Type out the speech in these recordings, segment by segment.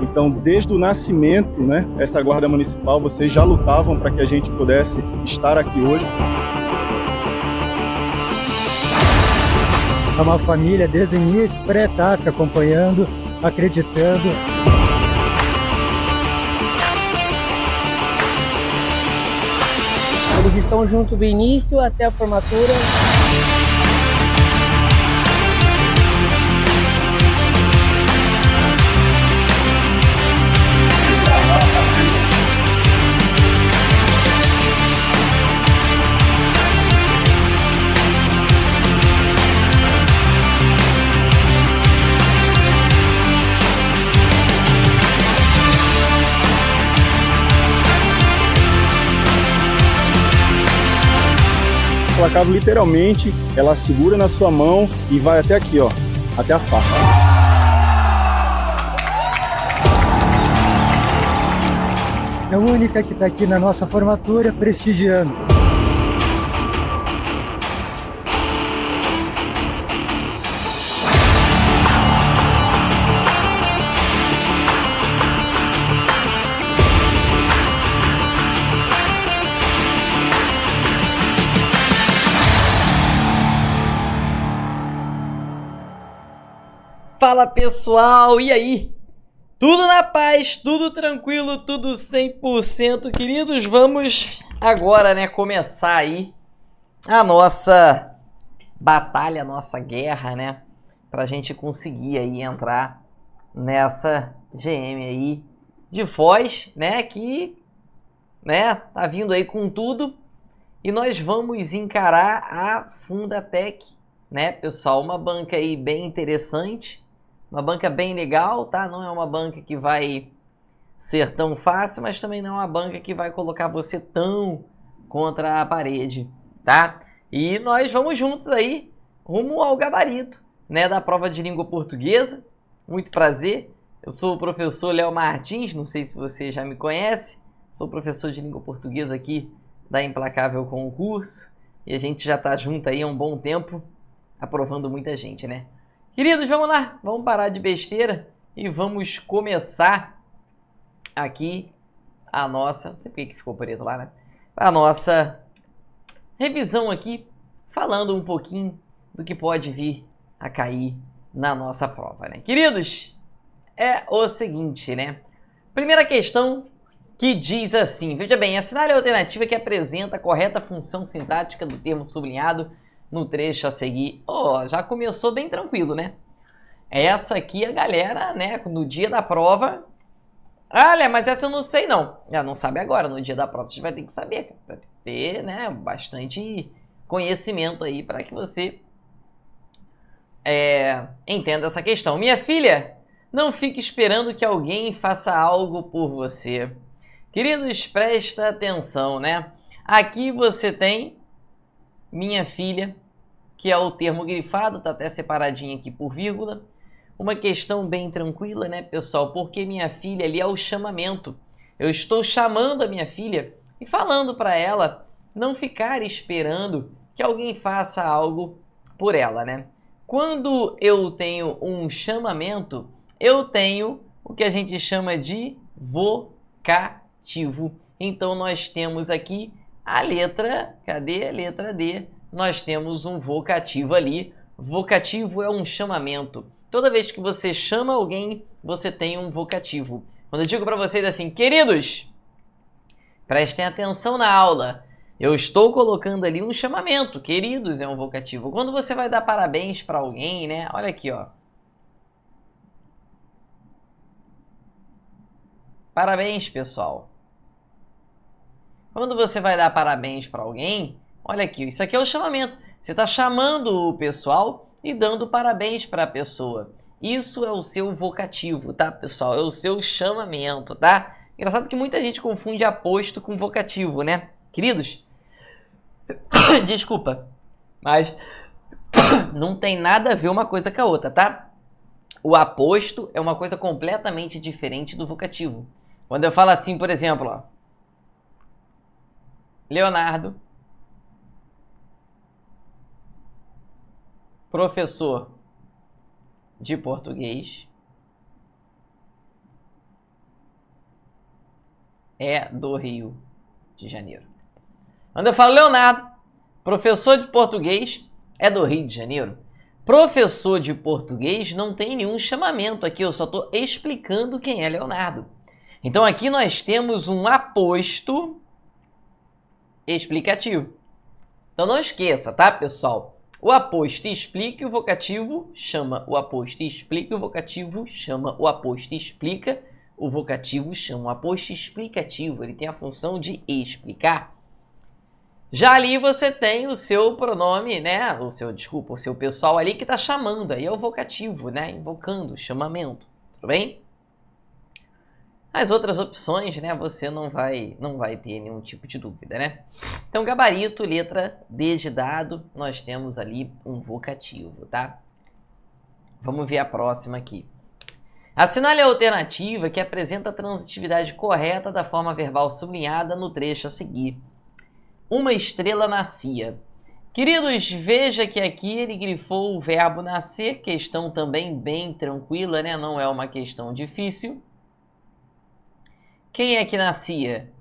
Então, desde o nascimento, né, essa guarda municipal, vocês já lutavam para que a gente pudesse estar aqui hoje. É uma família desde o início, pré-tática, acompanhando, acreditando. Eles estão junto do início até a formatura. O placavo, literalmente, ela segura na sua mão e vai até aqui, ó, até a farpa. É a única que está aqui na nossa formatura, prestigiando. Fala pessoal, e aí? Tudo na paz, tudo tranquilo, tudo 100%, queridos? Vamos agora, né, começar aí a nossa batalha, a nossa guerra, né? Pra gente conseguir aí entrar nessa GM aí de Foz, né? Que, né, tá vindo aí com tudo. E nós vamos encarar a Fundatec, né, pessoal? Uma banca aí bem interessante. Uma banca bem legal, tá? Não é uma banca que vai ser tão fácil, mas também não é uma banca que vai colocar você tão contra a parede, tá? E nós vamos juntos aí, rumo ao gabarito, né, da prova de língua portuguesa. Muito prazer, eu sou o professor Léo Martins, não sei se você já me conhece, sou professor de língua portuguesa aqui da Implacável Concurso, e a gente já tá junto aí há um bom tempo, aprovando muita gente, né? Queridos, vamos lá, vamos parar de besteira e vamos começar aqui a nossa, não sei por que ficou preto lá, né? A nossa revisão aqui, falando um pouquinho do que pode vir a cair na nossa prova, né? Queridos, é o seguinte, né? Primeira questão que diz assim, veja bem, assinale a alternativa que apresenta a correta função sintática do termo sublinhado no trecho a seguir. Oh, já começou bem tranquilo, né? Essa aqui a galera, né, no dia da prova... Olha, mas essa eu não sei não. Já não sabe agora, no dia da prova você vai ter que saber. Vai ter, né, bastante conhecimento aí para que você entenda essa questão. Minha filha, não fique esperando que alguém faça algo por você. Queridos, presta atenção, né? Aqui você tem minha filha, que é o termo grifado, tá até separadinho aqui por vírgula. Uma questão bem tranquila, né, pessoal? Porque minha filha ali é o chamamento. Eu estou chamando a minha filha e falando para ela não ficar esperando que alguém faça algo por ela, né? Quando eu tenho um chamamento, eu tenho o que a gente chama de vocativo. Então nós temos aqui a letra, cadê a letra D? Nós temos um vocativo ali. Vocativo é um chamamento. Toda vez que você chama alguém, você tem um vocativo. Quando eu digo para vocês assim, queridos, prestem atenção na aula. Eu estou colocando ali um chamamento. Queridos é um vocativo. Quando você vai dar parabéns para alguém, né? Olha aqui, ó. Parabéns, pessoal. Quando você vai dar parabéns para alguém, olha aqui, isso aqui é o chamamento. Você está chamando o pessoal e dando parabéns para a pessoa. Isso é o seu vocativo, tá, pessoal? É o seu chamamento, tá? Engraçado que muita gente confunde aposto com vocativo, né? Queridos, desculpa, mas não tem nada a ver uma coisa com a outra, tá? O aposto é uma coisa completamente diferente do vocativo. Quando eu falo assim, por exemplo, ó, Leonardo, professor de português é do Rio de Janeiro. Quando eu falo Leonardo, professor de português é do Rio de Janeiro. Professor de português não tem nenhum chamamento aqui, eu só estou explicando quem é Leonardo. Então aqui nós temos um aposto explicativo. Então não esqueça, tá, pessoal? O aposto explica e o vocativo chama. O aposto explica e o vocativo chama. O aposto explica, o vocativo chama. O aposto explicativo, ele tem a função de explicar. Já ali você tem o seu pronome, né? O seu pessoal ali que está chamando. Aí é o vocativo, né? Invocando, chamamento. Tudo bem? As outras opções, né? Você não vai ter nenhum tipo de dúvida, né? Então, gabarito, letra D de dado, nós temos ali um vocativo, tá? Vamos ver a próxima aqui. Assinale a alternativa que apresenta a transitividade correta da forma verbal sublinhada no trecho a seguir. Uma estrela nascia. Queridos, veja que aqui ele grifou o verbo nascer, questão também bem tranquila, né? Não é uma questão difícil. Quem é que nascia?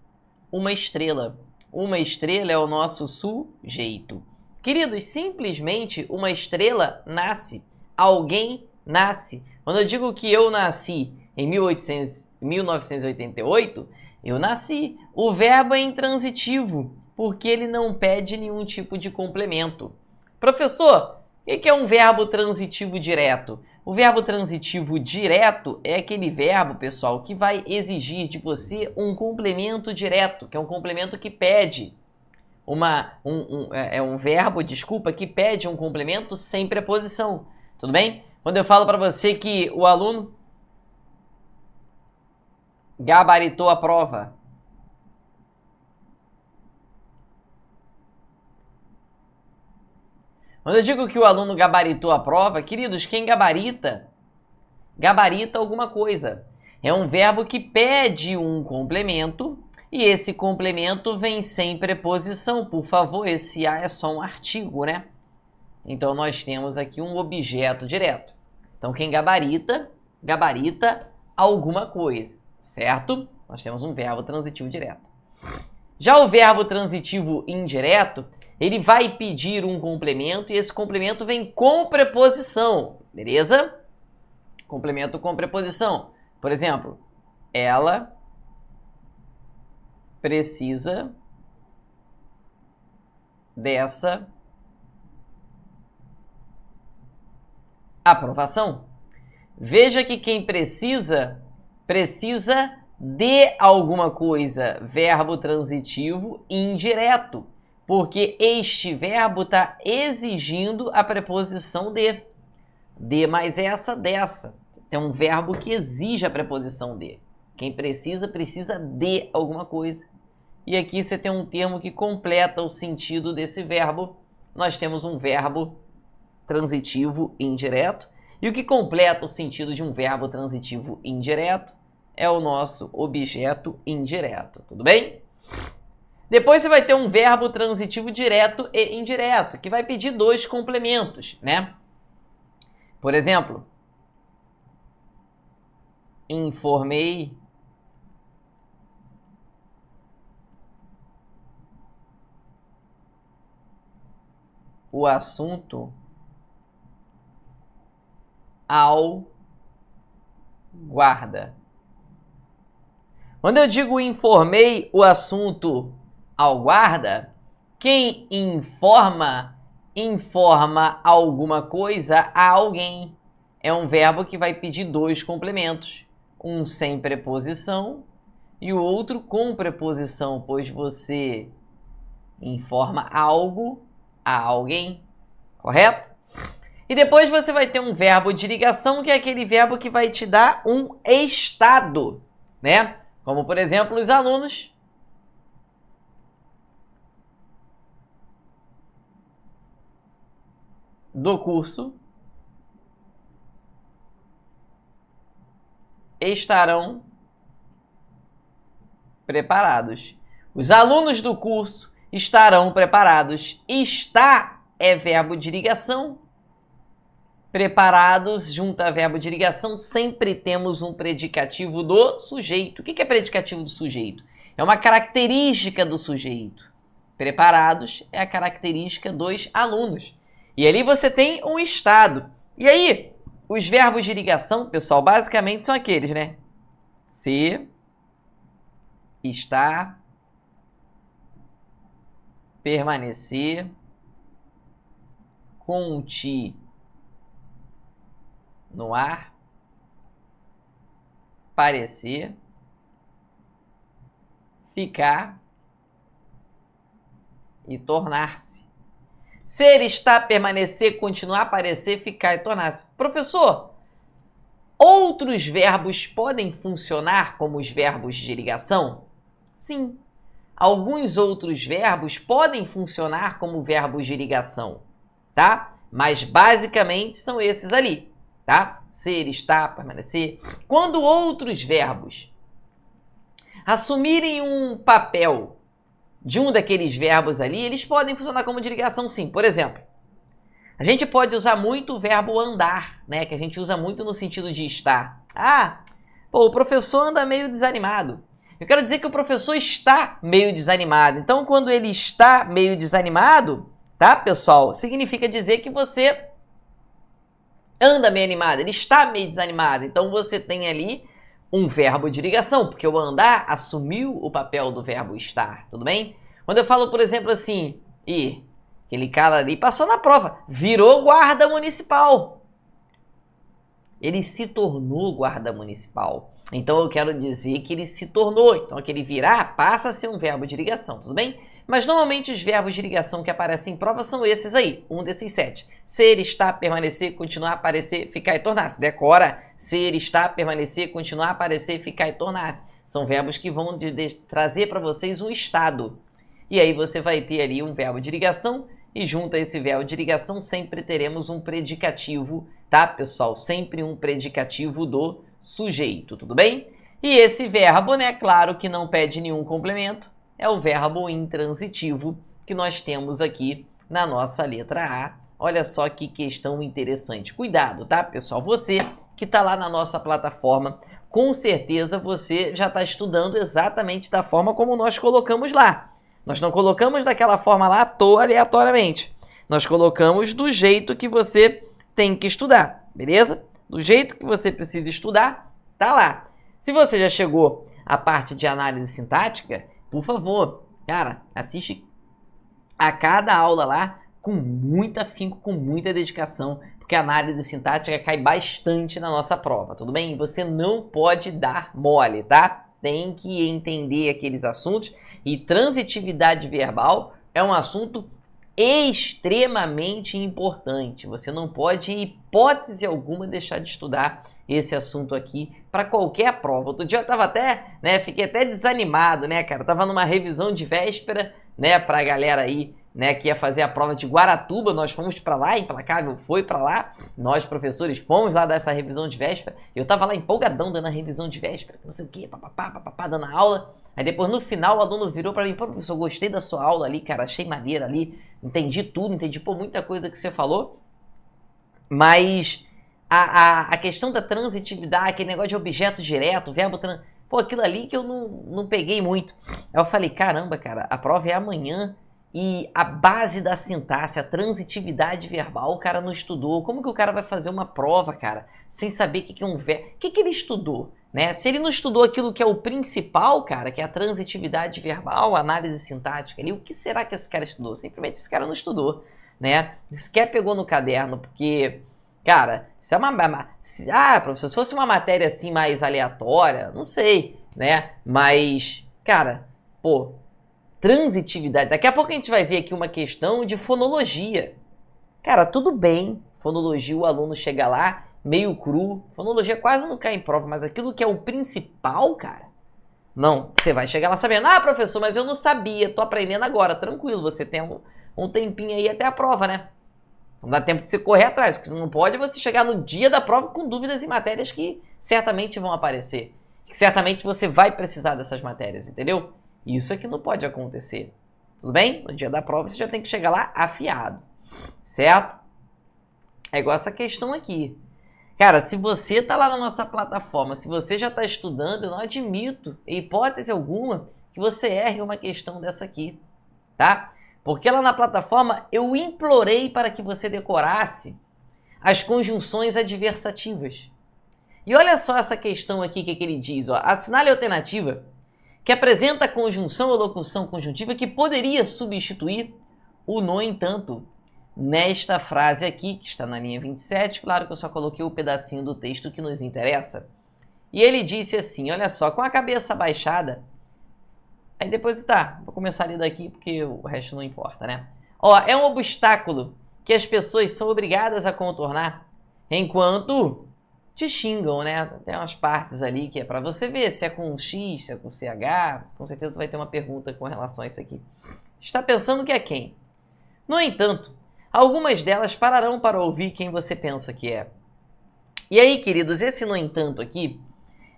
Uma estrela. Uma estrela é o nosso sujeito. Queridos, simplesmente uma estrela nasce. Alguém nasce. Quando eu digo que eu nasci em 1988, eu nasci. O verbo é intransitivo, porque ele não pede nenhum tipo de complemento. Professor, o que é um verbo transitivo direto? O verbo transitivo direto é aquele verbo, pessoal, que vai exigir de você um complemento direto, que é um complemento que pede um verbo, desculpa, que pede um complemento sem preposição. Tudo bem? Quando eu falo para você que o aluno gabaritou a prova, quando eu digo que o aluno gabaritou a prova, queridos, quem gabarita alguma coisa. É um verbo que pede um complemento e esse complemento vem sem preposição. Por favor, esse a é só um artigo, né? Então nós temos aqui um objeto direto. Então quem gabarita alguma coisa, certo? Nós temos um verbo transitivo direto. Já o verbo transitivo indireto, ele vai pedir um complemento e esse complemento vem com preposição, beleza? Complemento com preposição. Por exemplo, ela precisa dessa aprovação. Veja que quem precisa de alguma coisa, verbo transitivo indireto. Porque este verbo está exigindo a preposição de. De mais essa, dessa. É um verbo que exige a preposição de. Quem precisa de alguma coisa. E aqui você tem um termo que completa o sentido desse verbo. Nós temos um verbo transitivo indireto. E o que completa o sentido de um verbo transitivo indireto é o nosso objeto indireto. Tudo bem? Depois você vai ter um verbo transitivo direto e indireto, que vai pedir dois complementos, né? Por exemplo, informei o assunto ao guarda. Quando eu digo informei o assunto ao guarda, quem informa alguma coisa a alguém. É um verbo que vai pedir dois complementos, um sem preposição e o outro com preposição, pois você informa algo a alguém, correto? E depois você vai ter um verbo de ligação, que é aquele verbo que vai te dar um estado, né? Como, por exemplo, os alunos do curso estarão preparados. Os alunos do curso estarão preparados. Está é verbo de ligação. Preparados, junto a verbo de ligação, sempre temos um predicativo do sujeito. O que é predicativo do sujeito? É uma característica do sujeito. Preparados é a característica dos alunos. E ali você tem um estado. E aí, os verbos de ligação, pessoal, basicamente são aqueles, né? Se, estar, permanecer, continuar, parecer, ficar e tornar-se. Ser, estar, permanecer, continuar, parecer, ficar e tornar-se. Professor, outros verbos podem funcionar como os verbos de ligação? Sim. Alguns outros verbos podem funcionar como verbos de ligação, tá? Mas basicamente são esses ali, tá? Ser, estar, permanecer. Quando outros verbos assumirem um papel de um daqueles verbos ali, eles podem funcionar como de ligação, sim. Por exemplo, a gente pode usar muito o verbo andar, né? Que a gente usa muito no sentido de estar. Ah, pô, o professor anda meio desanimado. Eu quero dizer que o professor está meio desanimado. Então, quando ele está meio desanimado, tá, pessoal? Significa dizer que você anda meio animado. Ele está meio desanimado. Então, você tem ali um verbo de ligação, porque o andar assumiu o papel do verbo estar, tudo bem? Quando eu falo, por exemplo, assim, aquele cara ali passou na prova, virou guarda municipal. Ele se tornou guarda municipal. Então eu quero dizer que ele se tornou. Então aquele virar passa a ser um verbo de ligação, tudo bem? Mas normalmente os verbos de ligação que aparecem em prova são esses aí, um desses 7. Ser, estar, permanecer, continuar, aparecer, ficar e tornar-se. Decora. Ser, estar, permanecer, continuar, aparecer, ficar e tornar-se. São verbos que vão trazer para vocês um estado. E aí você vai ter ali um verbo de ligação e junto a esse verbo de ligação sempre teremos um predicativo, tá, pessoal? Sempre um predicativo do sujeito, tudo bem? E esse verbo, né, claro que não pede nenhum complemento, é o verbo intransitivo que nós temos aqui na nossa letra A. Olha só que questão interessante. Cuidado, tá, pessoal? Você que está lá na nossa plataforma, com certeza você já está estudando exatamente da forma como nós colocamos lá. Nós não colocamos daquela forma lá à toa, aleatoriamente. Nós colocamos do jeito que você tem que estudar, beleza? Do jeito que você precisa estudar, tá lá. Se você já chegou à parte de análise sintática, por favor, cara, assiste a cada aula lá com muito afinco, com muita dedicação, porque a análise sintática cai bastante na nossa prova, tudo bem? Você não pode dar mole, tá? Tem que entender aqueles assuntos e transitividade verbal é um assunto extremamente importante. Você não pode, em hipótese alguma, deixar de estudar esse assunto aqui para qualquer prova. Outro dia eu tava até, né, fiquei até desanimado, né, cara? Eu tava numa revisão de véspera, né, pra galera aí, né, que ia fazer a prova de Guaratuba. Nós fomos para lá, Implacável foi para lá, nós professores fomos lá dar essa revisão de véspera. Eu tava lá empolgadão dando a revisão de véspera, não sei o que, papapá, dando a aula. Aí depois no final o aluno virou para mim: pô, professor, gostei da sua aula ali, cara, achei maneira ali, entendi tudo, entendi pô, muita coisa que você falou, mas a questão da transitividade, aquele negócio de objeto direto, verbo pô, aquilo ali que eu não peguei muito. Aí eu falei: caramba, cara, a prova é amanhã e a base da sintaxe, a transitividade verbal, o cara não estudou. Como que o cara vai fazer uma prova, cara, sem saber o que é um verbo? O que ele estudou? Né? Se ele não estudou aquilo que é o principal, cara, que é a transitividade verbal, a análise sintática ali, o que será que esse cara estudou? Simplesmente esse cara não estudou, né? Sequer pegou no caderno, porque, cara, se é professor, se fosse uma matéria assim mais aleatória, não sei, né? Mas, cara, pô, transitividade. Daqui a pouco a gente vai ver aqui uma questão de fonologia. Cara, tudo bem, fonologia, o aluno chega lá meio cru, fonologia quase não cai em prova, mas aquilo que é o principal, cara, não, você vai chegar lá sabendo: ah, professor, mas eu não sabia, tô aprendendo agora. Tranquilo, você tem um tempinho aí até a prova, né? Não dá tempo de você correr atrás, o que você não pode é você chegar no dia da prova com dúvidas em matérias que certamente vão aparecer, que certamente você vai precisar dessas matérias, entendeu? Isso é que não pode acontecer, tudo bem? No dia da prova você já tem que chegar lá afiado, certo? É igual essa questão aqui. Cara, se você tá lá na nossa plataforma, se você já tá estudando, eu não admito, em hipótese alguma, que você erre uma questão dessa aqui, tá? Porque lá na plataforma eu implorei para que você decorasse as conjunções adversativas. E olha só essa questão aqui que ele diz, ó. Assinale a alternativa que apresenta a conjunção ou locução conjuntiva que poderia substituir o no entanto nesta frase aqui, que está na linha 27, claro que eu só coloquei o pedacinho do texto que nos interessa. E ele disse assim, olha só, com a cabeça baixada, aí depois tá, vou começar ali daqui porque o resto não importa, né? Ó, é um obstáculo que as pessoas são obrigadas a contornar enquanto te xingam, né? Tem umas partes ali que é para você ver se é com X, se é com CH, com certeza vai ter uma pergunta com relação a isso aqui. Está pensando que é quem? No entanto, algumas delas pararão para ouvir quem você pensa que é. E aí, queridos, esse no entanto aqui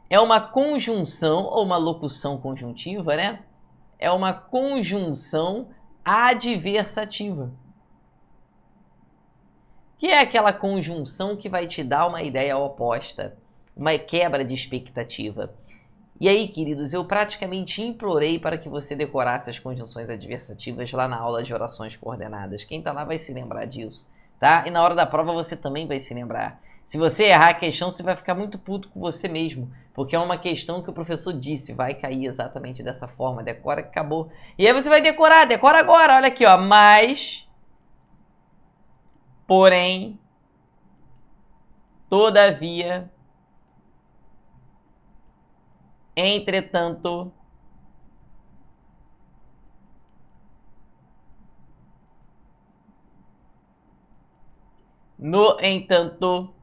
é uma conjunção ou uma locução conjuntiva, né? É uma conjunção adversativa. Que é aquela conjunção que vai te dar uma ideia oposta, uma quebra de expectativa. E aí, queridos, eu praticamente implorei para que você decorasse as conjunções adversativas lá na aula de orações coordenadas. Quem tá lá vai se lembrar disso, tá? E na hora da prova você também vai se lembrar. Se você errar a questão, você vai ficar muito puto com você mesmo, porque é uma questão que o professor disse, vai cair exatamente dessa forma, decora que acabou. E aí você vai decorar, decora agora, olha aqui, ó, mas, porém, todavia, entretanto, no entanto,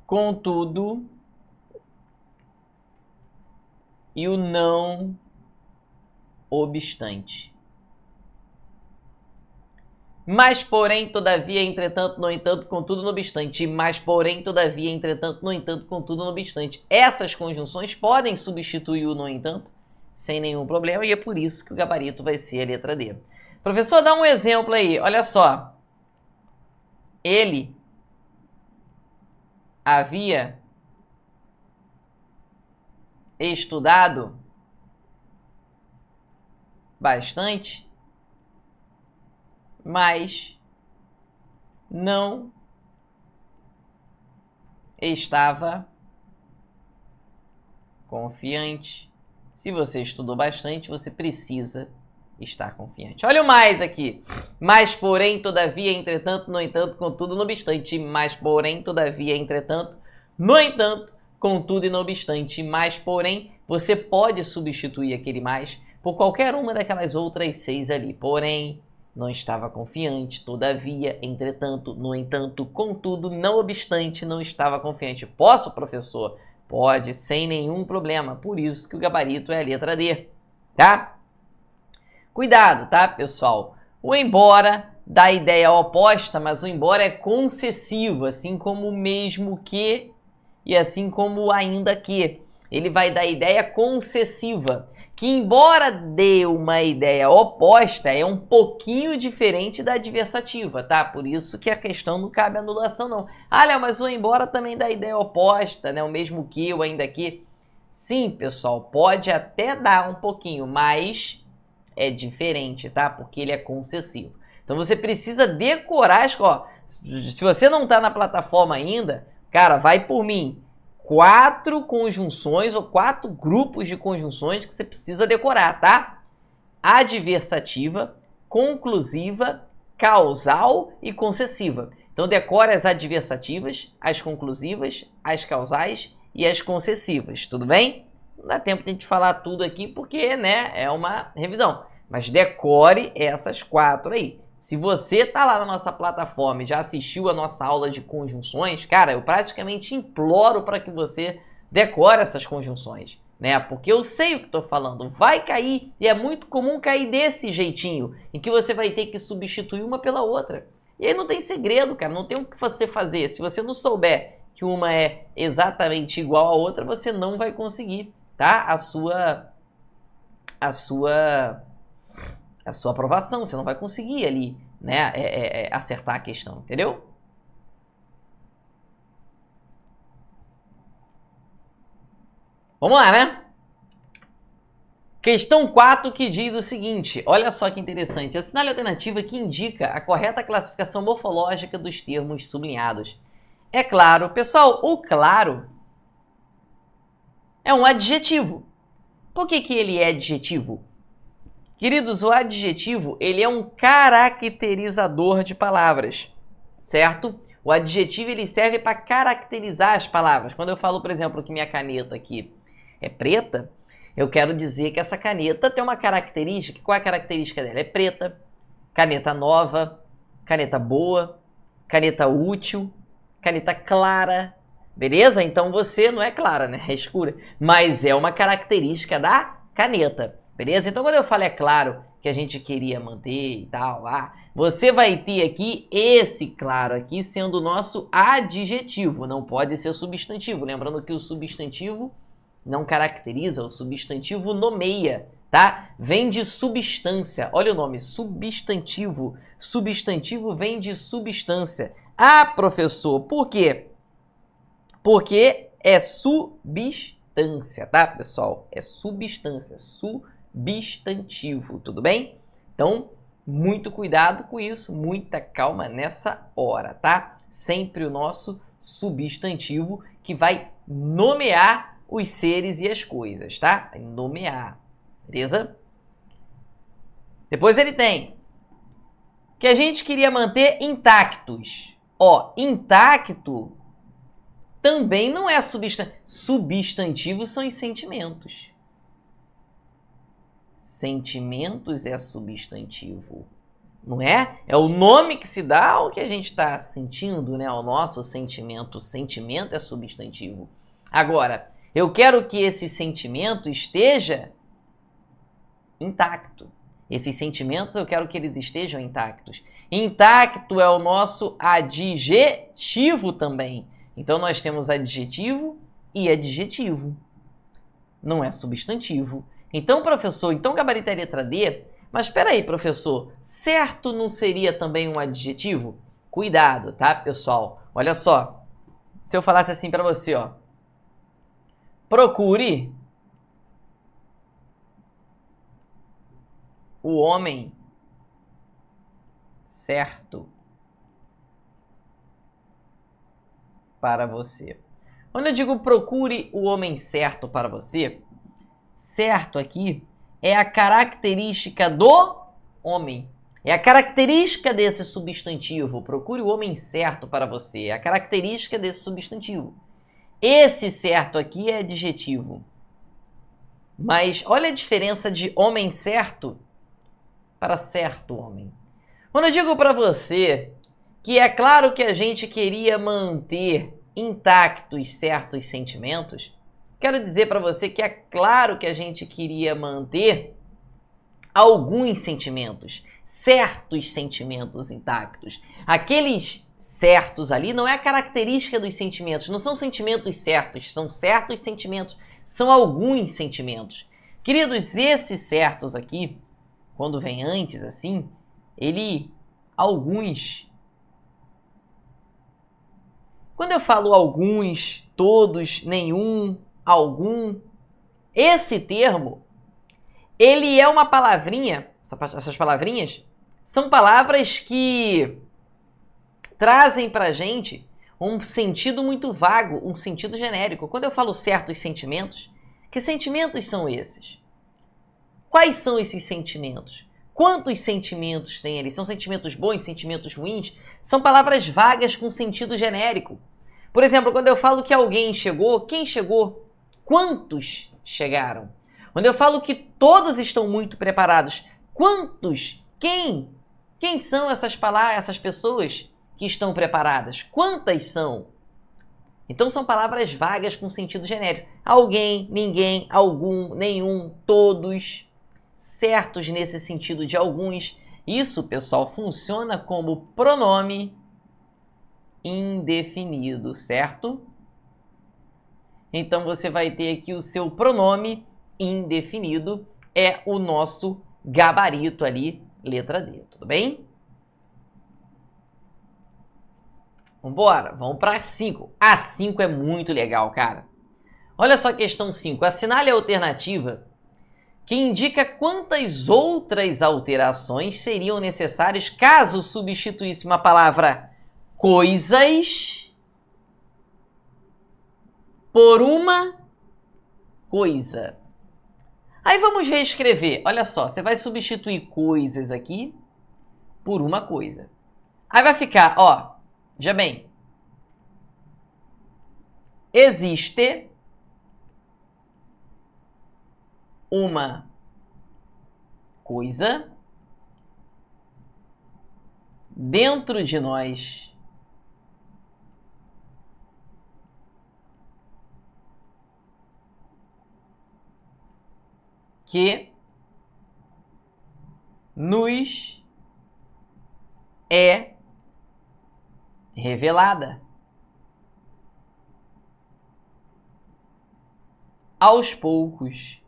contudo, e o não obstante. Mas, porém, todavia, entretanto, no entanto, contudo, no obstante. Mas, porém, todavia, entretanto, no entanto, contudo, no obstante. Essas conjunções podem substituir o no entanto sem nenhum problema e é por isso que o gabarito vai ser a letra D. Professor, dá um exemplo aí. Olha só. Ele havia estudado bastante, mas não estava confiante. Se você estudou bastante, você precisa estar confiante. Olha o mais aqui. Mas, porém, todavia, entretanto, no entanto, contudo, no obstante. Mas, porém, todavia, entretanto, no entanto, contudo e no obstante. Mas, porém, você pode substituir aquele mais por qualquer uma daquelas outras 6 ali. Porém, não estava confiante, todavia, entretanto, no entanto, contudo, não obstante, não estava confiante. Posso, professor? Pode, sem nenhum problema. Por isso que o gabarito é a letra D, tá? Cuidado, tá, pessoal? O embora dá a ideia oposta, mas o embora é concessivo, assim como o mesmo que e assim como o ainda que. Ele vai dar a ideia concessiva, que embora dê uma ideia oposta, é um pouquinho diferente da adversativa, tá? Por isso que a questão não cabe anulação, não. Ah, Léo, mas o embora também dá ideia oposta, né? O mesmo que, o ainda que. Sim, pessoal, pode até dar um pouquinho, mas é diferente, tá? Porque ele é concessivo. Então você precisa decorar as coisas. Se você não tá na plataforma ainda, cara, vai por mim. 4 conjunções ou 4 grupos de conjunções que você precisa decorar, tá? Adversativa, conclusiva, causal e concessiva. Então decora as adversativas, as conclusivas, as causais e as concessivas, tudo bem? Não dá tempo de a gente falar tudo aqui porque, né, é uma revisão. Mas decore essas 4 aí. Se você tá lá na nossa plataforma e já assistiu a nossa aula de conjunções, cara, eu praticamente imploro para que você decore essas conjunções, né? Porque eu sei o que estou falando, vai cair e é muito comum cair desse jeitinho, em que você vai ter que substituir uma pela outra. E aí não tem segredo, cara, não tem o que você fazer. Se você não souber que uma é exatamente igual à outra, você não vai conseguir, tá? A sua aprovação, você não vai conseguir ali né, acertar a questão, entendeu? Vamos lá, né? Questão 4 que diz o seguinte, olha só que interessante, assinale a alternativa que indica a correta classificação morfológica dos termos sublinhados. É claro, pessoal, o claro é um adjetivo. Por que ele é adjetivo? Queridos, o adjetivo, ele é um caracterizador de palavras, certo? O adjetivo, ele serve para caracterizar as palavras. Quando eu falo, por exemplo, que minha caneta aqui é preta, eu quero dizer que essa caneta tem uma característica. Qual é a característica dela? É preta, caneta nova, caneta boa, caneta útil, caneta clara, beleza? Então você não é clara, né? É escura. Mas é uma característica da caneta, beleza? Então quando eu falo é claro que a gente queria manter e tal, você vai ter aqui esse claro aqui sendo o nosso adjetivo, não pode ser substantivo. Lembrando que o substantivo não caracteriza, o substantivo nomeia, tá? Vem de substância. Olha o nome, substantivo. Substantivo vem de substância. Ah, professor, por quê? Porque é substância, tá, pessoal? É substância, substantivo, tudo bem? Então, muito cuidado com isso, muita calma nessa hora, tá? Sempre o nosso substantivo que vai nomear os seres e as coisas, tá? Vai nomear, beleza? Depois ele tem que a gente queria manter intactos. Ó, intacto também não é substantivo. Substantivos são os sentimentos. Sentimentos é substantivo, não é? É o nome que se dá ao que a gente está sentindo, né? O nosso sentimento. O sentimento é substantivo. Agora, eu quero que esse sentimento esteja intacto. Esses sentimentos eu quero que eles estejam intactos. Intacto é o nosso adjetivo também. Então nós temos adjetivo e adjetivo. Não é substantivo. Então, professor, então gabarito é a letra D. Mas espera aí, professor, certo não seria também um adjetivo? Cuidado, tá, pessoal? Olha só. Se eu falasse assim para você, ó. Procure o homem certo para você. Quando eu digo procure o homem certo para você, certo aqui é a característica do homem. É a característica desse substantivo. Procure o homem certo para você. É a característica desse substantivo. Esse certo aqui é adjetivo. Mas olha a diferença de homem certo para certo homem. Quando eu digo para você que é claro que a gente queria manter intactos certos sentimentos, quero dizer para você que é claro que a gente queria manter alguns sentimentos, certos sentimentos intactos. Aqueles certos ali não é a característica dos sentimentos, não são sentimentos certos, são certos sentimentos, são alguns sentimentos. Queridos, esses certos aqui, quando vem antes assim, alguns. Quando eu falo alguns, todos, nenhum, algum, esse termo, ele é uma palavrinha, essas palavrinhas são palavras que trazem pra gente um sentido muito vago, um sentido genérico. Quando eu falo certos sentimentos, que sentimentos são esses? Quais são esses sentimentos? Quantos sentimentos tem ali? São sentimentos bons, sentimentos ruins? São palavras vagas com sentido genérico. Por exemplo, quando eu falo que alguém chegou, quem chegou? Quantos chegaram? Quando eu falo que todos estão muito preparados, quantos? Quem? Quem são essas pessoas que estão preparadas? Quantas são? Então são palavras vagas com sentido genérico. Alguém, ninguém, algum, nenhum, todos, certos nesse sentido de alguns. Isso, pessoal, funciona como pronome indefinido, certo? Então você vai ter aqui o seu pronome indefinido, é o nosso gabarito ali, letra D, tudo bem? Vambora, vamos para 5. A 5 é muito legal, cara. Olha só a questão 5. Assinale a alternativa que indica quantas outras alterações seriam necessárias caso substituísse uma palavra coisas por uma coisa. Aí vamos reescrever. Olha só, você vai substituir coisas aqui por uma coisa. Aí vai ficar, ó, veja bem. Existe uma coisa dentro de nós que nos é revelada aos poucos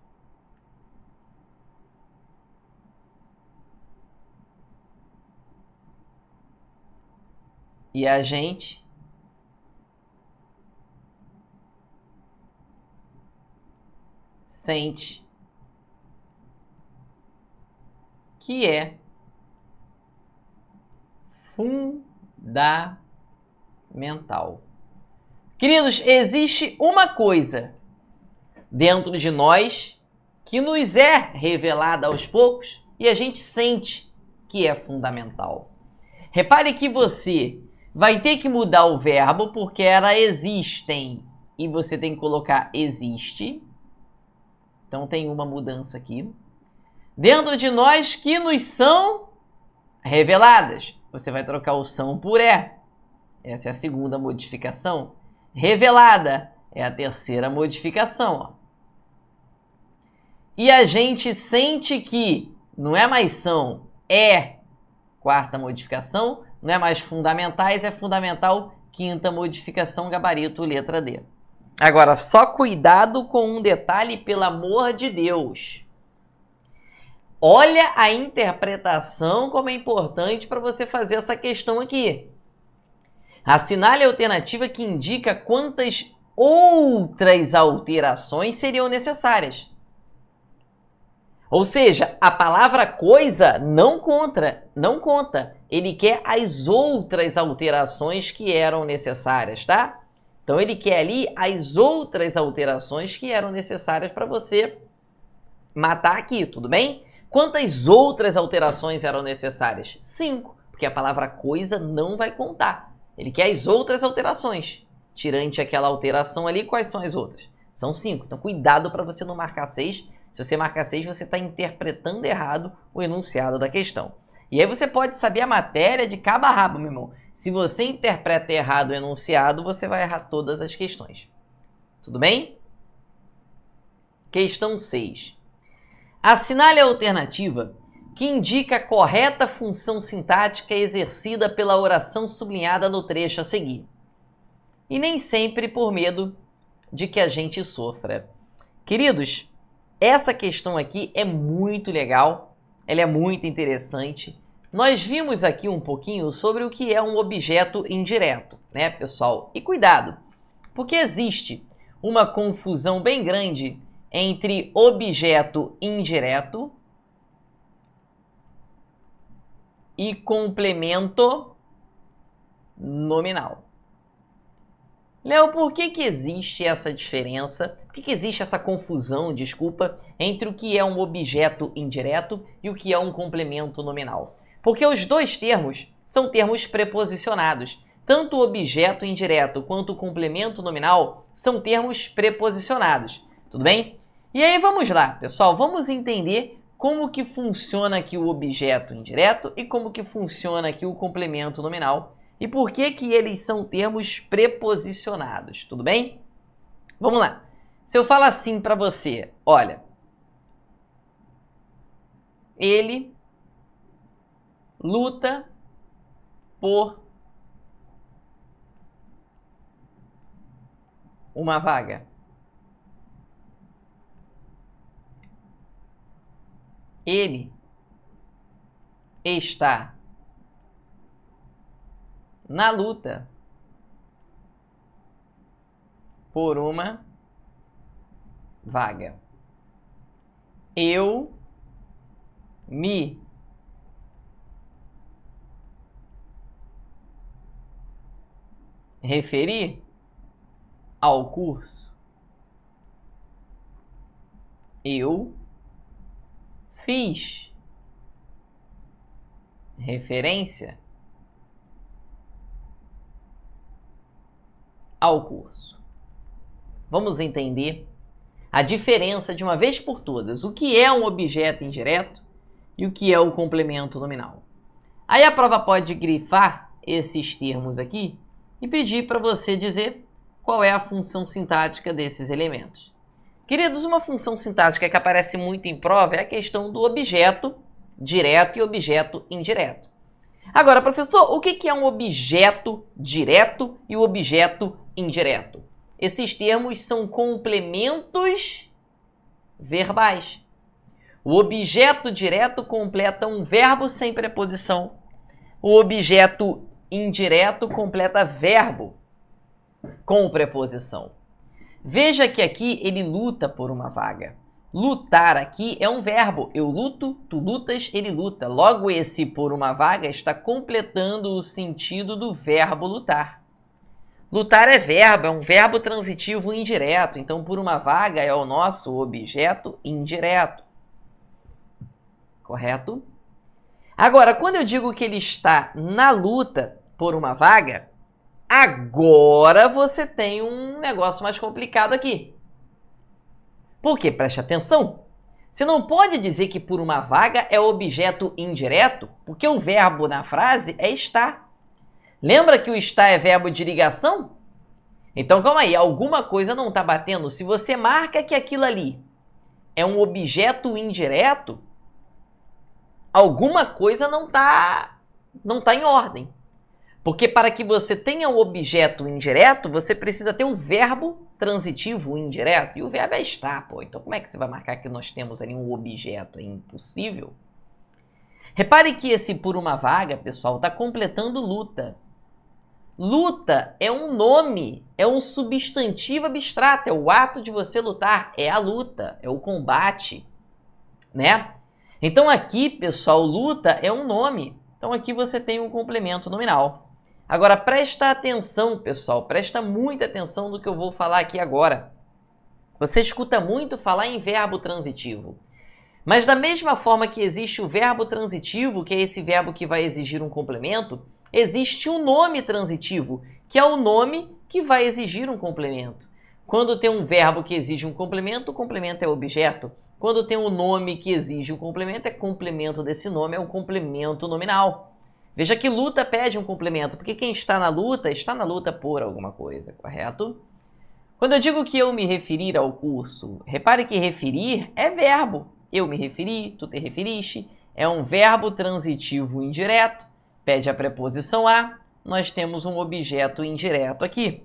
e a gente sente que é fundamental. Queridos, existe uma coisa dentro de nós que nos é revelada aos poucos e a gente sente que é fundamental. Repare que você vai ter que mudar o verbo porque era existem e você tem que colocar existe. Então tem uma mudança aqui. Dentro de nós que nos são reveladas. Você vai trocar o são por é. Essa é a segunda modificação. Revelada é a terceira modificação. Ó. E a gente sente que não é mais são, é quarta modificação. Não é mais fundamentais, é fundamental, quinta modificação, gabarito, letra D. Agora, só cuidado com um detalhe, pelo amor de Deus. Olha a interpretação como é importante para você fazer essa questão aqui. Assinale a alternativa que indica quantas outras alterações seriam necessárias. Ou seja, a palavra coisa não conta. Ele quer as outras alterações que eram necessárias, tá? Então ele quer ali as outras alterações que eram necessárias para você matar aqui, tudo bem? Quantas outras alterações eram necessárias? 5, porque a palavra coisa não vai contar. Ele quer as outras alterações. Tirante aquela alteração ali, quais são as outras? São 5. Então cuidado para você não marcar 6. Se você marcar 6, você está interpretando errado o enunciado da questão. E aí você pode saber a matéria de cabo a rabo, meu irmão. Se você interpreta errado o enunciado, você vai errar todas as questões. Tudo bem? Questão 6. Assinale a alternativa que indica a correta função sintática exercida pela oração sublinhada no trecho a seguir. E nem sempre por medo de que a gente sofra. Queridos, essa questão aqui é muito legal, ela é muito interessante. Nós vimos aqui um pouquinho sobre o que é um objeto indireto, né, pessoal? E cuidado, porque existe uma confusão bem grande entre objeto indireto e complemento nominal. Léo, por que existe essa diferença? Por que existe essa confusão, entre o que é um objeto indireto e o que é um complemento nominal? Porque os dois termos são termos preposicionados. Tanto o objeto indireto quanto o complemento nominal são termos preposicionados. Tudo bem? E aí vamos lá, pessoal. Vamos entender como que funciona aqui o objeto indireto e como que funciona aqui o complemento nominal. E por que eles são termos preposicionados, tudo bem? Vamos lá. Se eu falar assim para você, olha, ele luta por uma vaga. Ele está na luta por uma vaga. Eu me referi ao curso. Eu fiz referência ao curso. Vamos entender a diferença de uma vez por todas, o que é um objeto indireto e o que é o complemento nominal. Aí a prova pode grifar esses termos aqui e pedir para você dizer qual é a função sintática desses elementos. Queridos, uma função sintática que aparece muito em prova é a questão do objeto direto e objeto indireto. Agora, professor, o que é um objeto direto e o objeto indireto? Esses termos são complementos verbais. O objeto direto completa um verbo sem preposição. O objeto indireto completa verbo com preposição. Veja que aqui ele luta por uma vaga. Lutar aqui é um verbo. Eu luto, tu lutas, ele luta. Logo, esse por uma vaga está completando o sentido do verbo lutar. Lutar é verbo, é um verbo transitivo indireto. Então, por uma vaga é o nosso objeto indireto. Correto? Agora, quando eu digo que ele está na luta por uma vaga, agora você tem um negócio mais complicado aqui. Por quê? Preste atenção. Você não pode dizer que por uma vaga é objeto indireto, porque o verbo na frase é estar. Lembra que o estar é verbo de ligação? Então, calma aí, alguma coisa não está batendo. Se você marca que aquilo ali é um objeto indireto, alguma coisa não tá em ordem. Porque para que você tenha um objeto indireto, você precisa ter um verbo transitivo indireto. E o verbo é estar, pô. Então como é que você vai marcar que nós temos ali um objeto? É impossível. Repare que esse por uma vaga, pessoal, está completando luta. Luta é um nome, é um substantivo abstrato, é o ato de você lutar, é a luta, é o combate, né? Então aqui, pessoal, luta é um nome. Então aqui você tem um complemento nominal. Agora presta atenção, pessoal, presta muita atenção no que eu vou falar aqui agora. Você escuta muito falar em verbo transitivo. Mas da mesma forma que existe o verbo transitivo, que é esse verbo que vai exigir um complemento, existe o nome transitivo, que é o nome que vai exigir um complemento. Quando tem um verbo que exige um complemento, o complemento é objeto. Quando tem um nome que exige um complemento, é complemento desse nome, é um complemento nominal. Veja que luta pede um complemento, porque quem está na luta por alguma coisa, correto? Quando eu digo que eu me referir ao curso, repare que referir é verbo. Eu me referi, tu te referiste, é um verbo transitivo indireto, pede a preposição a, nós temos um objeto indireto aqui.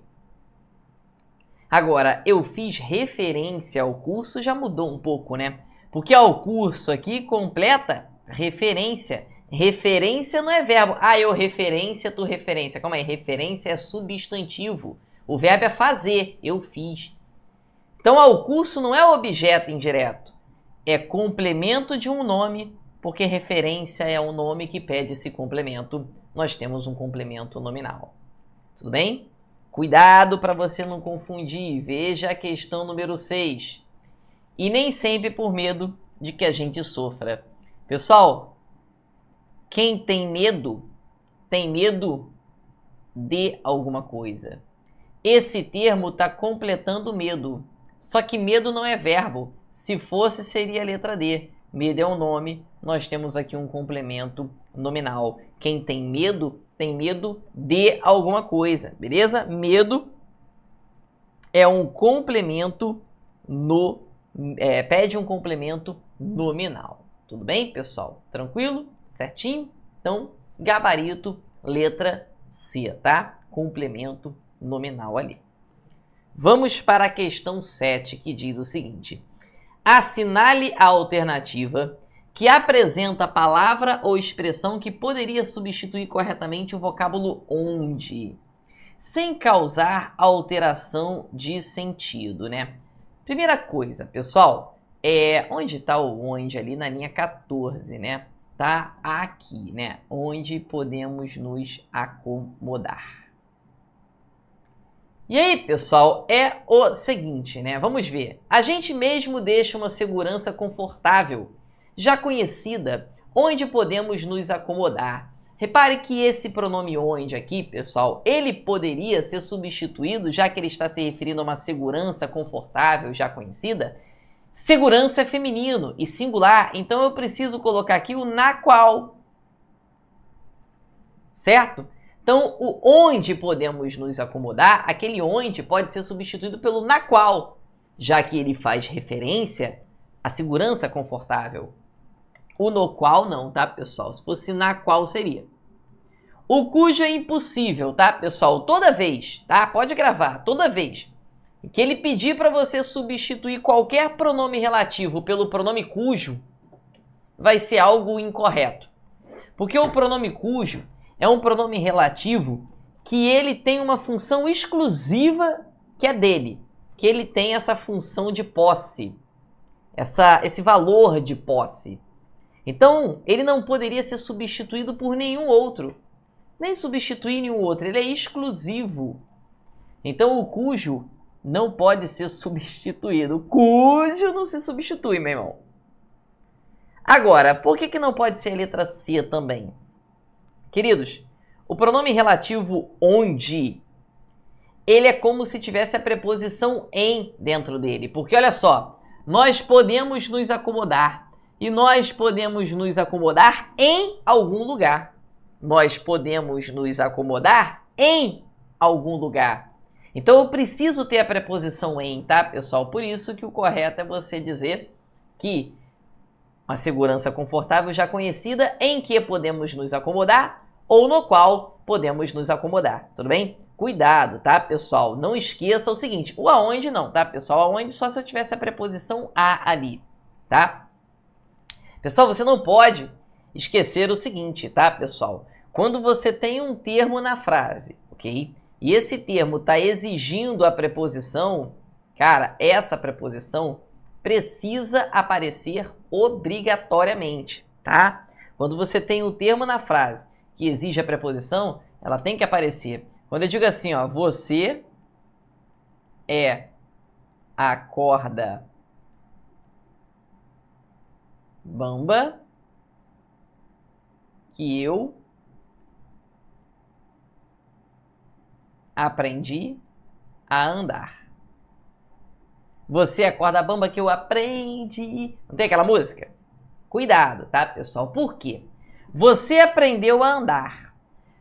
Agora, eu fiz referência ao curso, já mudou um pouco, né? Porque ao curso aqui completa referência. Referência não é verbo. Ah, eu referência, tu referência. Calma aí, referência é substantivo. O verbo é fazer, eu fiz. Então, ao curso não é objeto indireto. É complemento de um nome, porque referência é um nome que pede esse complemento. Nós temos um complemento nominal. Tudo bem? Cuidado para você não confundir. Veja a questão número 6. E nem sempre por medo de que a gente sofra. Pessoal, quem tem medo de alguma coisa. Esse termo está completando medo. Só que medo não é verbo. Se fosse, seria a letra D. Medo é um nome. Nós temos aqui um complemento nominal. Quem tem medo de alguma coisa. Beleza? Medo é um complemento pede um complemento nominal. Tudo bem, pessoal? Tranquilo? Certinho? Então, gabarito, letra C, tá? Complemento nominal ali. Vamos para a questão 7, que diz o seguinte. Assinale a alternativa que apresenta a palavra ou expressão que poderia substituir corretamente o vocábulo onde. sem causar alteração de sentido, né? Primeira coisa, pessoal, onde está o onde ali na linha 14, né? Tá aqui, né? Onde podemos nos acomodar. E aí, pessoal, é o seguinte, né? Vamos ver. A gente mesmo deixa uma segurança confortável, já conhecida, onde podemos nos acomodar. Repare que esse pronome onde aqui, pessoal, ele poderia ser substituído, já que ele está se referindo a uma segurança confortável, já conhecida. Segurança é feminino e singular, então eu preciso colocar aqui o na qual. Certo? Então, o onde podemos nos acomodar, aquele onde pode ser substituído pelo na qual, já que ele faz referência à segurança confortável. O no qual não, tá, pessoal? Se fosse na qual seria. O cujo é impossível, tá, pessoal? Toda vez, tá? Pode gravar, toda vez que ele pedir para você substituir qualquer pronome relativo pelo pronome cujo, vai ser algo incorreto. Porque o pronome cujo é um pronome relativo que ele tem uma função exclusiva que é dele. Que ele tem essa função de posse. Esse valor de posse. Então, ele não poderia ser substituído por nenhum outro. Nem substituir nenhum outro. Ele é exclusivo. Então, o cujo não pode ser substituído. O cujo não se substitui, meu irmão. Agora, por que não pode ser a letra C também? Queridos, o pronome relativo onde, ele é como se tivesse a preposição em dentro dele. Porque, olha só, nós podemos nos acomodar. E nós podemos nos acomodar em algum lugar. Nós podemos nos acomodar em algum lugar. Então, eu preciso ter a preposição em, tá, pessoal? Por isso que o correto é você dizer que uma segurança confortável já conhecida em que podemos nos acomodar ou no qual podemos nos acomodar, tudo bem? Cuidado, tá, pessoal? Não esqueça o seguinte, o aonde não, tá, pessoal? Aonde só se eu tivesse a preposição a ali, tá? Pessoal, você não pode esquecer o seguinte, tá, pessoal? Quando você tem um termo na frase, ok? E esse termo está exigindo a preposição, cara, essa preposição precisa aparecer obrigatoriamente, tá? Quando você tem um termo na frase que exige a preposição, ela tem que aparecer. Quando eu digo assim, ó, você é a corda bamba que eu aprendi a andar. Você é a corda bamba que eu aprendi. Não tem aquela música? Cuidado, tá, pessoal? Por quê? Você aprendeu a andar,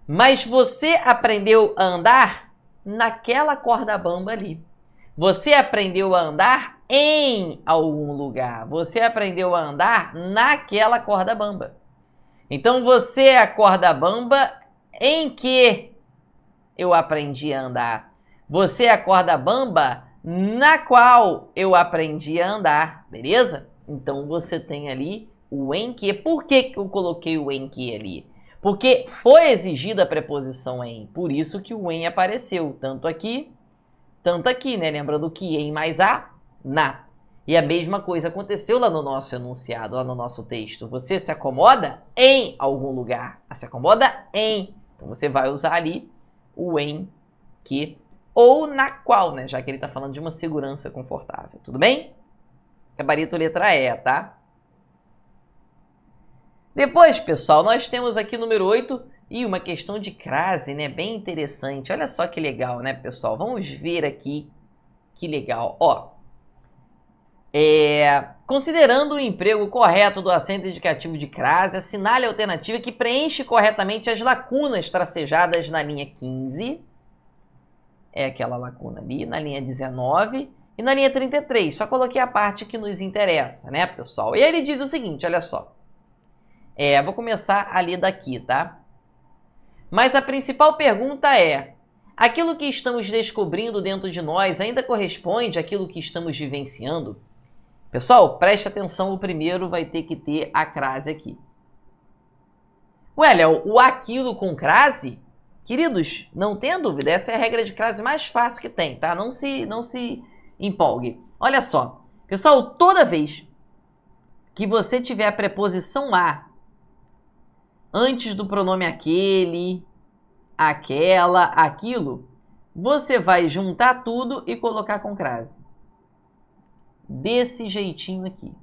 mas você aprendeu a andar naquela corda bamba ali. Você aprendeu a andar em algum lugar. Você aprendeu a andar naquela corda bamba. Então, você é a corda bamba em que eu aprendi a andar. Você é a corda bamba na qual eu aprendi a andar, beleza? Então, você tem ali o em que. Por que eu coloquei o em que ali? Porque foi exigida a preposição em. Por isso que o em apareceu. Tanto aqui, né? Lembrando que em mais a, na. E a mesma coisa aconteceu lá no nosso enunciado, lá no nosso texto. Você se acomoda em algum lugar. Se acomoda em. Então, você vai usar ali o em que ou na qual, né? Já que ele está falando de uma segurança confortável. Tudo bem? Gabarito letra E, tá? Depois, pessoal, nós temos aqui número 8 e uma questão de crase, né? Bem interessante. Olha só que legal, né, pessoal? Vamos ver aqui que legal. Ó, considerando o emprego correto do acento indicativo de crase, assinale a alternativa que preenche corretamente as lacunas tracejadas na linha 15. É aquela lacuna ali, na linha 19 e na linha 33. Só coloquei a parte que nos interessa, né, pessoal? E aí ele diz o seguinte, olha só. Vou começar a ler daqui, tá? Mas a principal pergunta é: aquilo que estamos descobrindo dentro de nós ainda corresponde àquilo que estamos vivenciando? Pessoal, preste atenção, o primeiro vai ter que ter a crase aqui. Ué, Léo, o aquilo com crase? Queridos, não tenha dúvida, essa é a regra de crase mais fácil que tem, tá? Não se empolgue. Olha só, pessoal, toda vez que você tiver a preposição a antes do pronome aquele, aquela, aquilo, você vai juntar tudo e colocar com crase. Desse jeitinho aqui.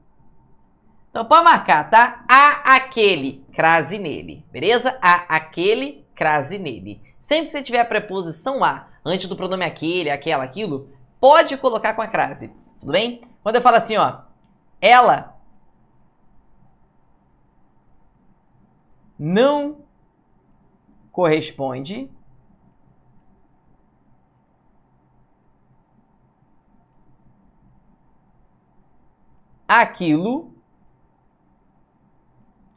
Então pode marcar, tá? A aquele, crase nele, beleza? A aquele, crase nele. Sempre que você tiver a preposição a antes do pronome aquele, aquela, aquilo, pode colocar com a crase, tudo bem? Quando eu falo assim, ó, ela não corresponde àquilo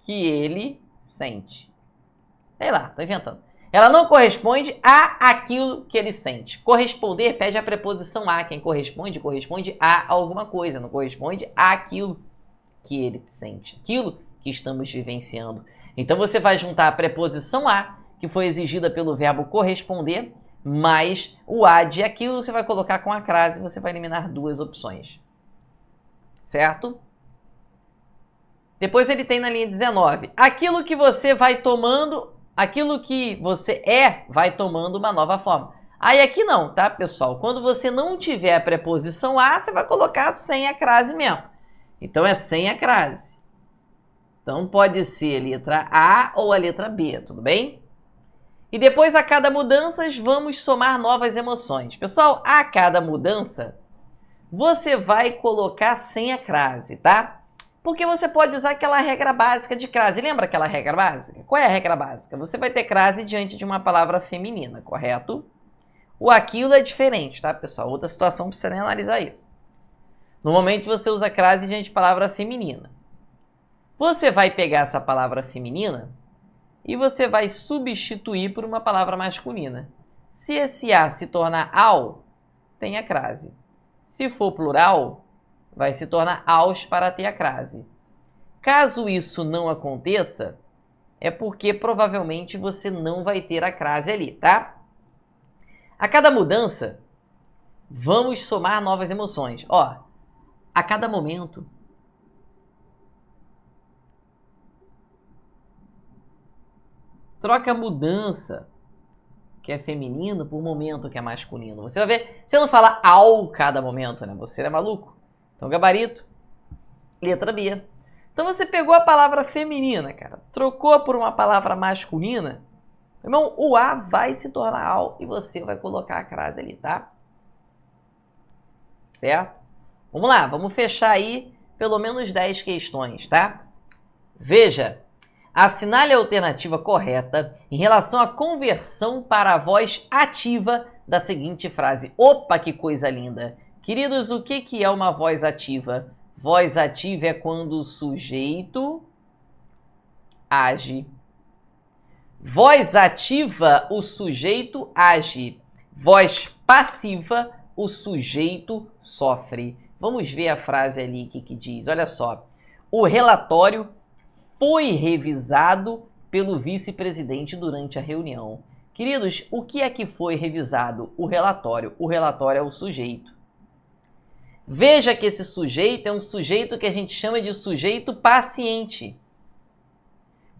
que ele sente. Sei lá, tô inventando. Ela não corresponde a aquilo que ele sente. Corresponder pede a preposição a. Quem corresponde, corresponde a alguma coisa. Não corresponde àquilo que ele sente. Aquilo que estamos vivenciando. Então você vai juntar a preposição a, que foi exigida pelo verbo corresponder, mais o a de aquilo, você vai colocar com a crase, você vai eliminar duas opções. Certo? Depois ele tem na linha 19. Aquilo que você vai tomando, aquilo que você vai tomando uma nova forma. Aí aqui não, tá, pessoal? Quando você não tiver a preposição a, você vai colocar sem a crase mesmo. Então é sem a crase. Então pode ser a letra A ou a letra B, tudo bem? E depois a cada mudança vamos somar novas emoções. Pessoal, a cada mudança você vai colocar sem a crase, tá? Porque você pode usar aquela regra básica de crase. Lembra aquela regra básica? Qual é a regra básica? Você vai ter crase diante de uma palavra feminina, correto? O aquilo é diferente, tá, pessoal? Outra situação não precisa nem analisar isso. Normalmente você usa crase diante de palavra feminina. Você vai pegar essa palavra feminina e você vai substituir por uma palavra masculina. Se esse a se tornar ao, tem a crase. Se for plural, vai se tornar aos para ter a crase. Caso isso não aconteça, é porque provavelmente você não vai ter a crase ali, tá? A cada mudança, vamos somar novas emoções. Ó, a cada momento, troca mudança, que é feminino, por momento, que é masculino. Você vai ver, você não fala ao cada momento, né? Você é maluco. Então, gabarito, letra B. Então, você pegou a palavra feminina, cara, trocou por uma palavra masculina, irmão, o A vai se tornar ao e você vai colocar a crase ali, tá? Certo? Vamos lá, vamos fechar aí pelo menos 10 questões, tá? Veja. Assinale a alternativa correta em relação à conversão para a voz ativa da seguinte frase. Opa, que coisa linda! Queridos, o que é uma voz ativa? Voz ativa é quando o sujeito age. Voz ativa, o sujeito age. Voz passiva, o sujeito sofre. Vamos ver a frase ali, o que diz. Olha só. O relatório foi revisado pelo vice-presidente durante a reunião. Queridos, o que é que foi revisado? O relatório. O relatório é o sujeito. Veja que esse sujeito é um sujeito que a gente chama de sujeito paciente.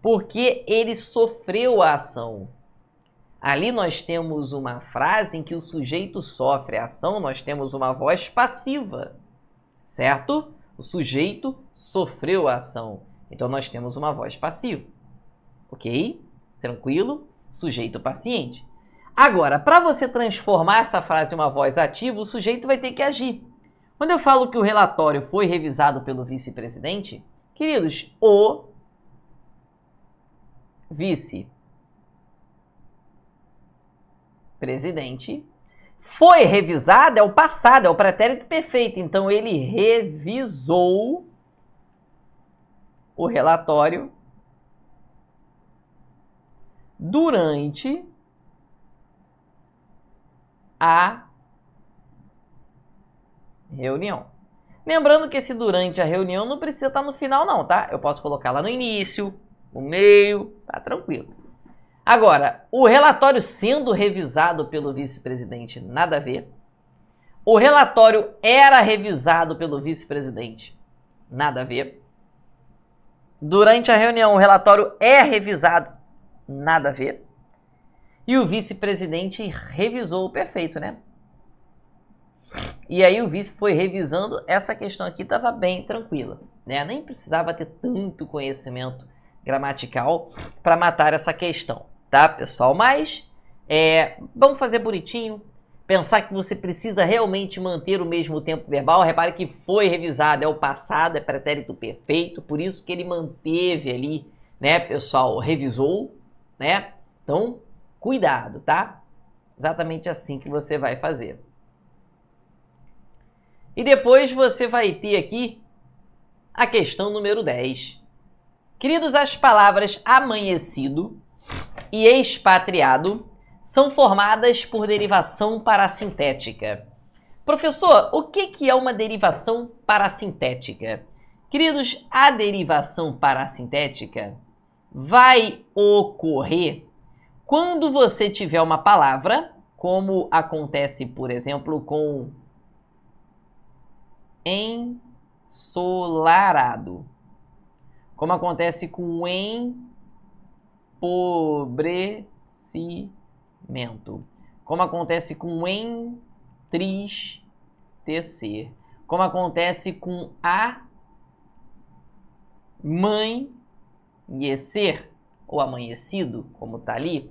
Porque ele sofreu a ação. Ali nós temos uma frase em que o sujeito sofre a ação, nós temos uma voz passiva. Certo? O sujeito sofreu a ação. Então, nós temos uma voz passiva. Ok? Tranquilo? Sujeito paciente. Agora, para você transformar essa frase em uma voz ativa, o sujeito vai ter que agir. Quando eu falo que o relatório foi revisado pelo vice-presidente, queridos, o vice-presidente foi revisado, é o passado, é o pretérito perfeito. Então, ele revisou o relatório durante a reunião. Lembrando que esse durante a reunião não precisa estar no final não, tá? Eu posso colocar lá no início, no meio, tá tranquilo. Agora, o relatório sendo revisado pelo vice-presidente, nada a ver. O relatório era revisado pelo vice-presidente, nada a ver. Durante a reunião, o relatório é revisado, nada a ver. E o vice-presidente revisou, perfeito, né? E aí o vice foi revisando, essa questão aqui estava bem tranquila, né? Nem precisava ter tanto conhecimento gramatical para matar essa questão, tá, pessoal? Mas vamos fazer bonitinho, pensar que você precisa realmente manter o mesmo tempo verbal. Repare que foi revisado, é o passado, é pretérito perfeito, por isso que ele manteve ali, né, pessoal, revisou, né? Então, cuidado, tá? Exatamente assim que você vai fazer. E depois você vai ter aqui a questão número 10. Queridos, as palavras amanhecido e expatriado são formadas por derivação parassintética. Professor, o que é uma derivação parassintética? Queridos, a derivação parassintética vai ocorrer quando você tiver uma palavra, como acontece, por exemplo, com ensolarado, como acontece com empobrecimento, como acontece com entristecer, como acontece com amanhecer, ou amanhecido, como está ali.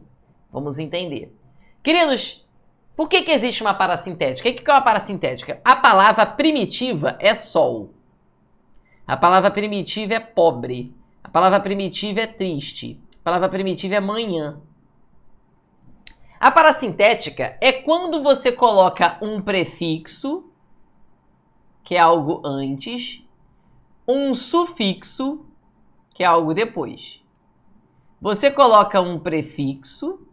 Vamos entender. Queridos, por que existe uma parassintética? O que é uma parassintética? A palavra primitiva é sol. A palavra primitiva é pobre. A palavra primitiva é triste. A palavra primitiva é manhã. A parassintética é quando você coloca um prefixo, que é algo antes, um sufixo, que é algo depois. Você coloca um prefixo,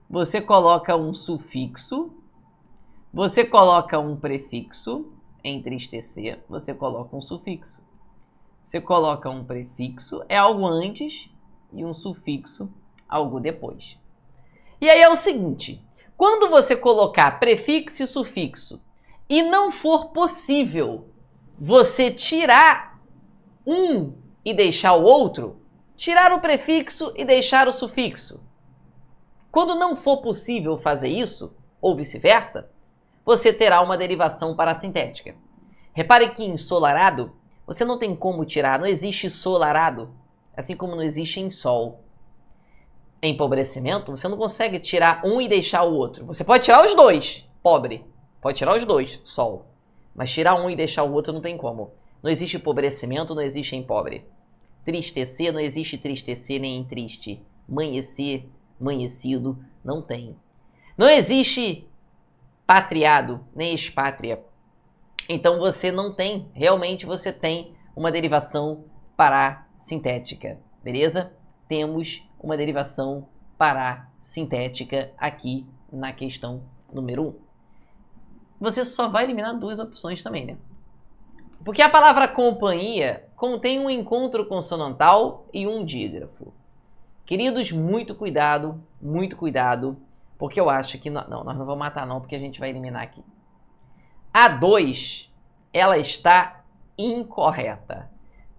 você coloca um sufixo, você coloca um prefixo, entristecer, você coloca um sufixo. Você coloca um prefixo, é algo antes, e um sufixo, algo depois. E aí é o seguinte, quando você colocar prefixo e sufixo, e não for possível você tirar um e deixar o outro, tirar o prefixo e deixar o sufixo. Quando não for possível fazer isso, ou vice-versa, você terá uma derivação parassintética. Repare que em ensolarado, você não tem como tirar, não existe solarado, assim como não existe em sol. Em empobrecimento, você não consegue tirar um e deixar o outro. Você pode tirar os dois, pobre. Pode tirar os dois, sol. Mas tirar um e deixar o outro não tem como. Não existe empobrecimento, não existe em pobre. Tristecer, não existe tristecer nem em triste. Manhecer, manhecido, não tem. Não existe patriado, nem expátria. Então você não tem, realmente você tem uma derivação parassintética, beleza? Temos uma derivação parassintética aqui na questão número 1. Você só vai eliminar duas opções também, né? Porque a palavra companhia contém um encontro consonantal e um dígrafo. Queridos, muito cuidado, porque eu acho que... Não, nós não vamos matar não, porque a gente vai eliminar aqui. A 2, ela está incorreta.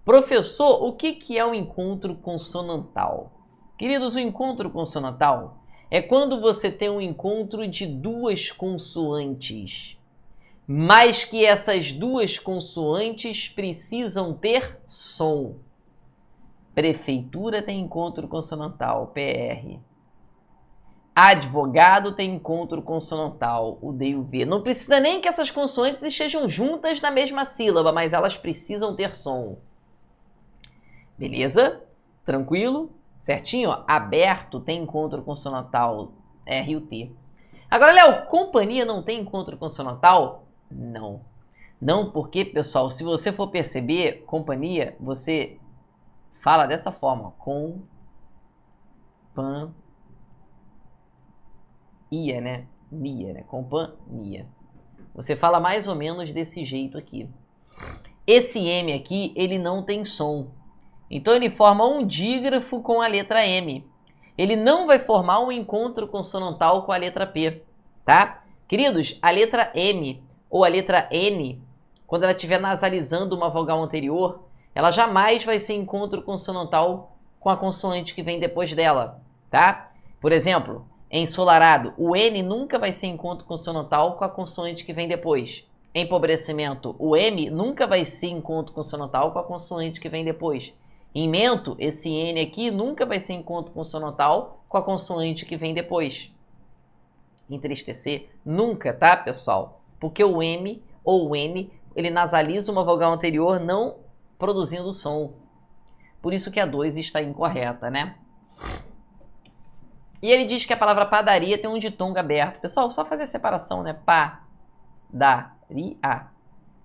Professor, o que é um encontro consonantal? Queridos, o encontro consonantal é quando você tem um encontro de duas consoantes, mas que essas duas consoantes precisam ter som. Prefeitura tem encontro consonantal, PR. Advogado tem encontro consonantal, o D e o V. Não precisa nem que essas consoantes estejam juntas na mesma sílaba, mas elas precisam ter som. Beleza? Tranquilo? Certinho? Ó. Aberto tem encontro consonantal, R e o T. Agora, Léo, companhia não tem encontro consonantal? Não. Não, porque, pessoal, se você for perceber, companhia, você fala dessa forma. Ia, né? Nia, né? Companhia. Você fala mais ou menos desse jeito aqui. Esse M aqui, ele não tem som. Então ele forma um dígrafo com a letra M. ele não vai formar um encontro consonantal com a letra P, tá? Queridos, a letra M ou a letra N, quando ela estiver nasalizando uma vogal anterior, ela jamais vai ser encontro consonantal com a consoante que vem depois dela, tá? Por exemplo, ensolarado, o N nunca vai ser encontro consonantal com a consoante que vem depois. Empobrecimento, o M nunca vai ser encontro consonantal com a consoante que vem depois. Em mento, esse N aqui nunca vai ser encontro consonantal com a consoante que vem depois. Entristecer, nunca, tá, pessoal? Porque o M ou o N, ele nasaliza uma vogal anterior não produzindo som. Por isso que a 2 está incorreta, né? E ele diz que a palavra padaria tem um ditongo aberto. Pessoal, só fazer a separação, né? Pa-da-ri-a.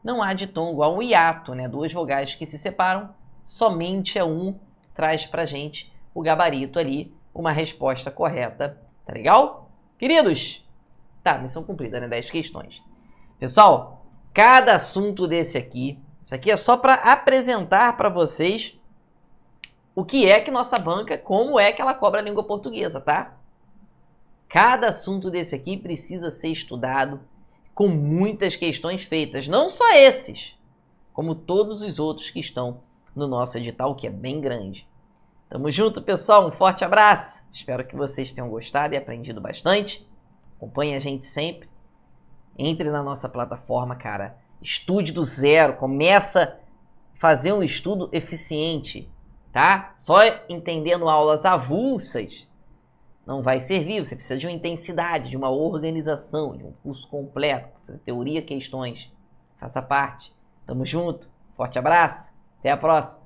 Não há ditongo, há um hiato, né? Duas vogais que se separam, somente a um traz pra gente o gabarito ali, uma resposta correta. Tá legal? Queridos, tá, missão cumprida, né? 10 questões. Pessoal, cada assunto desse aqui, isso aqui é só para apresentar para vocês o que é que nossa banca, como é que ela cobra a língua portuguesa, tá? Cada assunto desse aqui precisa ser estudado com muitas questões feitas, não só esses, como todos os outros que estão no nosso edital, que é bem grande. Tamo junto, pessoal, um forte abraço. Espero que vocês tenham gostado e aprendido bastante. Acompanhe a gente sempre. Entre na nossa plataforma, cara. Estude do zero, começa a fazer um estudo eficiente, tá? Só entendendo aulas avulsas não vai servir. Você precisa de uma intensidade, de uma organização, de um curso completo, fazer teoria, questões. Faça parte. Tamo junto. Forte abraço. Até a próxima.